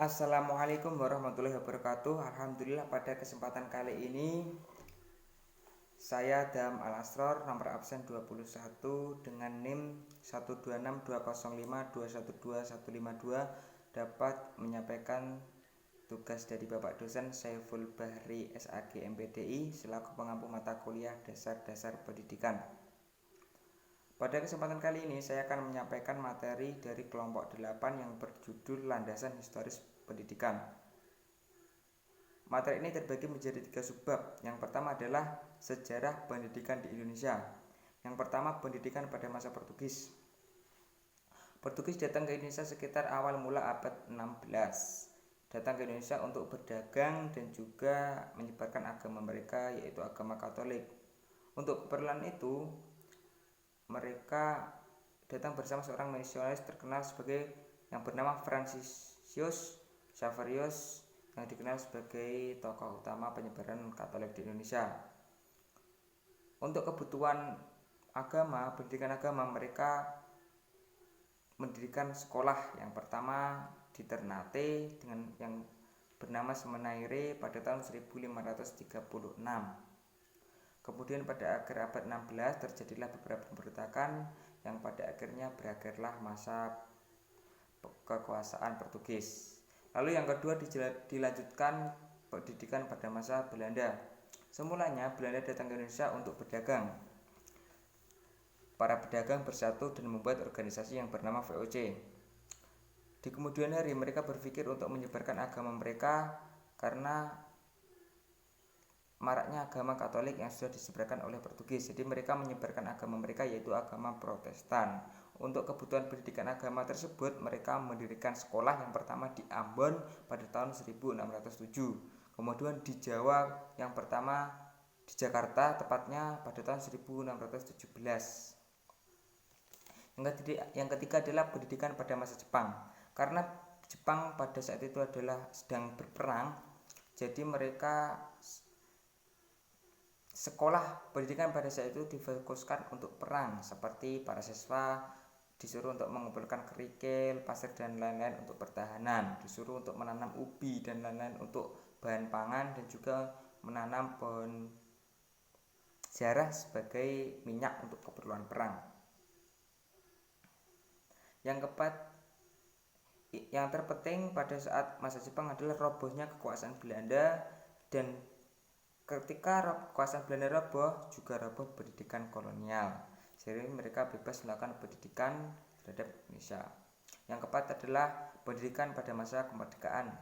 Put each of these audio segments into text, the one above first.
Assalamualaikum warahmatullahi wabarakatuh. Alhamdulillah pada kesempatan kali ini saya Dam Al-Asror nomor absen 21 dengan NIM 1262052125152 dapat menyampaikan tugas dari Bapak dosen Saiful Bahri SAG MPDI selaku pengampu mata kuliah dasar-dasar pendidikan. Pada kesempatan kali ini saya akan menyampaikan materi dari kelompok 8 yang berjudul Landasan Historis Pendidikan. Materi ini terbagi menjadi 3 subbab. Yang pertama adalah sejarah pendidikan di Indonesia. Yang pertama, pendidikan pada masa Portugis. Portugis datang ke Indonesia sekitar awal mula abad 16. Datang ke Indonesia untuk berdagang dan juga menyebarkan agama mereka, yaitu agama Katolik. Untuk keperluan itu, mereka datang bersama seorang misionaris terkenal sebagai yang bernama Franciscus Xaverius yang dikenal sebagai tokoh utama penyebaran Katolik di Indonesia. Untuk kebutuhan agama, pendidikan agama, mereka mendirikan sekolah yang pertama di Ternate dengan yang bernama Semenaire pada tahun 1536. Kemudian pada akhir abad 16 terjadilah beberapa pemberontakan yang pada akhirnya berakhirlah masa kekuasaan Portugis. Lalu yang kedua dilanjutkan pendidikan pada masa Belanda. Semulanya Belanda datang ke Indonesia untuk berdagang. Para pedagang bersatu dan membuat organisasi yang bernama VOC. Di kemudian hari mereka berpikir untuk menyebarkan agama mereka karena maraknya agama Katolik yang sudah disebarkan oleh Portugis. Jadi mereka menyebarkan agama mereka yaitu agama Protestan. Untuk kebutuhan pendidikan agama tersebut mereka mendirikan sekolah yang pertama di Ambon pada tahun 1607. Kemudian di Jawa yang pertama di Jakarta tepatnya pada tahun 1617. Yang ketiga adalah pendidikan pada masa Jepang. Karena Jepang pada saat itu adalah sedang berperang, jadi mereka sekolah pendidikan pada saat itu difokuskan untuk perang, seperti para siswa disuruh untuk mengumpulkan kerikil, pasir dan lain-lain untuk pertahanan, disuruh untuk menanam ubi dan lain-lain untuk bahan pangan, dan juga menanam pohon jarah sebagai minyak untuk keperluan perang. Yang keempat, yang terpenting pada saat masa Jepang adalah robohnya kekuasaan Belanda, dan ketika kekuasaan Belanda roboh, juga roboh pendidikan kolonial. Jadi mereka bebas melakukan pendidikan terhadap Indonesia. Yang keempat adalah pendidikan pada masa kemerdekaan.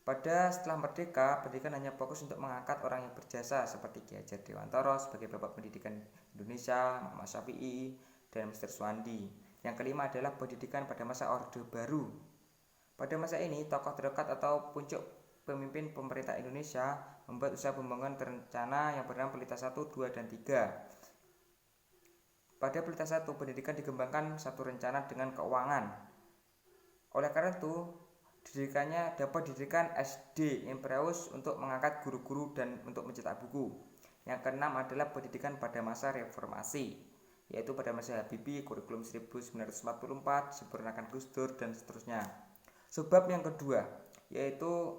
Setelah merdeka, pendidikan hanya fokus untuk mengangkat orang yang berjasa seperti Ki Hajar Dewantara sebagai Bapak Pendidikan Indonesia, Muhammad Syafi'i, dan Mr. Suwandi. Yang kelima adalah pendidikan pada masa Orde Baru. Pada masa ini, tokoh terdekat atau puncak pemimpin pemerintah Indonesia membuat usaha pembangunan terencana yang bernama Pelita 1, 2, dan 3. Pada Pelita 1, pendidikan dikembangkan satu rencana dengan keuangan. Oleh karena itu, dapat didirikan SD Imperius untuk mengangkat guru-guru dan untuk mencetak buku. Yang keenam adalah pendidikan pada masa reformasi, yaitu pada masa Habibie, kurikulum 1944, sempurnakan Gus Dur, dan seterusnya. Sebab yang kedua, yaitu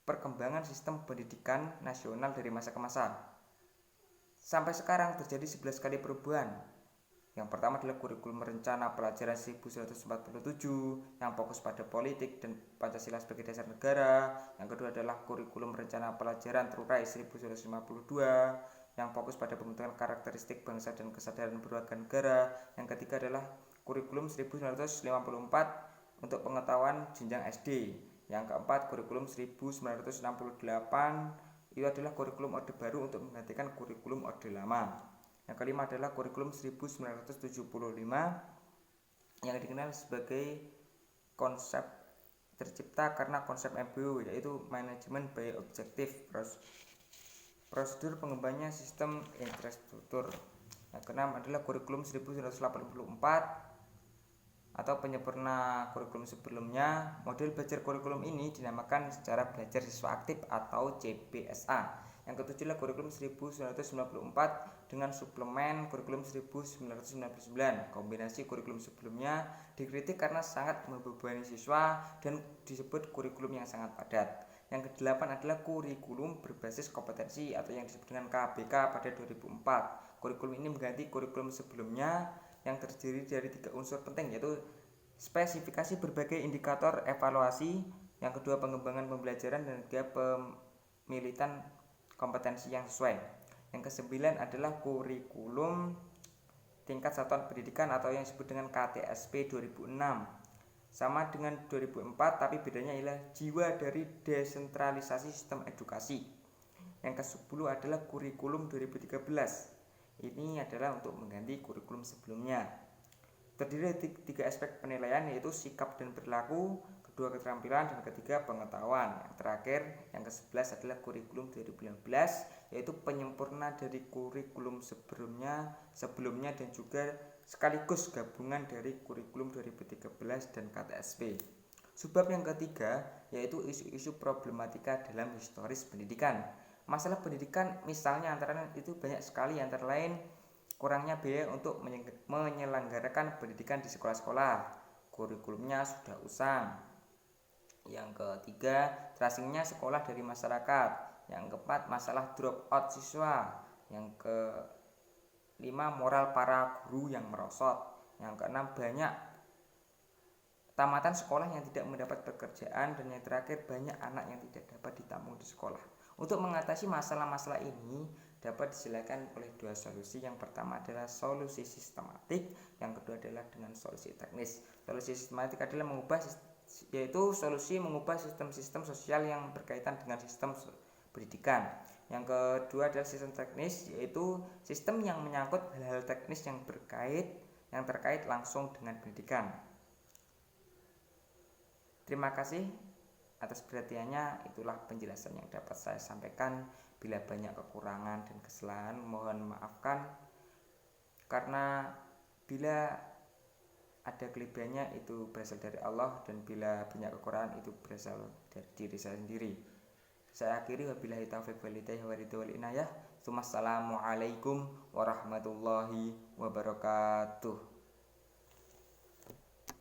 perkembangan sistem pendidikan nasional dari masa ke masa. Sampai sekarang terjadi 11 kali perubahan. Yang pertama adalah kurikulum rencana pelajaran 1947 yang fokus pada politik dan Pancasila sebagai dasar negara. Yang kedua adalah kurikulum rencana pelajaran terurai 1952 yang fokus pada pembentukan karakteristik bangsa dan kesadaran berwarga negara. Yang ketiga adalah kurikulum 1954 untuk pengetahuan jenjang SD. Yang keempat, kurikulum 1968 itu adalah kurikulum Orde Baru untuk menggantikan kurikulum Orde Lama. Yang kelima adalah kurikulum 1975 yang dikenal sebagai konsep tercipta karena konsep MBO, yaitu Management by Objective, prosedur pengembangannya sistem infrastruktur. Yang keenam adalah kurikulum 1984 atau penyempurna kurikulum sebelumnya. Model belajar kurikulum ini dinamakan secara belajar siswa aktif atau CBSA. Yang ketujuh adalah kurikulum 1994 dengan suplemen kurikulum 1999. Kombinasi kurikulum sebelumnya dikritik karena sangat membebani siswa dan disebut kurikulum yang sangat padat. Yang kedelapan adalah kurikulum berbasis kompetensi atau yang disebut dengan KBK pada 2004. Kurikulum ini mengganti kurikulum sebelumnya yang terdiri dari 3 unsur penting, yaitu spesifikasi berbagai indikator evaluasi, yang kedua pengembangan pembelajaran, dan ketiga pemilitan kompetensi yang sesuai. Yang kesembilan adalah kurikulum tingkat satuan pendidikan atau yang disebut dengan KTSP 2006. Sama dengan 2004, tapi bedanya ialah jiwa dari desentralisasi sistem edukasi. Yang ke-10 adalah kurikulum 2013. Ini adalah untuk mengganti kurikulum sebelumnya. Terdiri dari 3 aspek penilaian, yaitu sikap dan perilaku, kedua keterampilan, dan ketiga pengetahuan. Yang terakhir, yang ke-11 adalah kurikulum 2015, yaitu penyempurna dari kurikulum sebelumnya dan juga sekaligus gabungan dari kurikulum 2013 dan KTSP. Subbab yang ketiga yaitu isu-isu problematika dalam historis pendidikan. Masalah pendidikan misalnya antara lain itu banyak sekali, antara lain kurangnya biaya untuk menyelenggarakan pendidikan di sekolah-sekolah, kurikulumnya sudah usang. Yang ketiga, terasingnya sekolah dari masyarakat. Yang keempat, masalah drop out siswa. Yang kelima, moral para guru yang merosot. Yang keenam, banyak tamatan sekolah yang tidak mendapat pekerjaan. Dan yang terakhir, banyak anak yang tidak dapat ditampung di sekolah. Untuk mengatasi masalah-masalah ini dapat disilakan oleh 2 solusi. Yang pertama adalah solusi sistematik, yang kedua adalah dengan solusi teknis. Solusi sistematik adalah yaitu solusi mengubah sistem-sistem sosial yang berkaitan dengan sistem pendidikan. Yang kedua adalah sistem teknis, yaitu sistem yang menyangkut hal-hal teknis yang terkait langsung dengan pendidikan. Terima kasih atas perhatiannya. Itulah penjelasan yang dapat saya sampaikan. Bila banyak kekurangan dan kesalahan mohon maafkan, karena bila ada kelebihannya itu berasal dari Allah, dan bila banyak kekurangan itu berasal dari diri saya sendiri. Saya akhiri, wabillahi taufiq wal hidayah wal inayah. Assalamualaikum warahmatullahi wabarakatuh.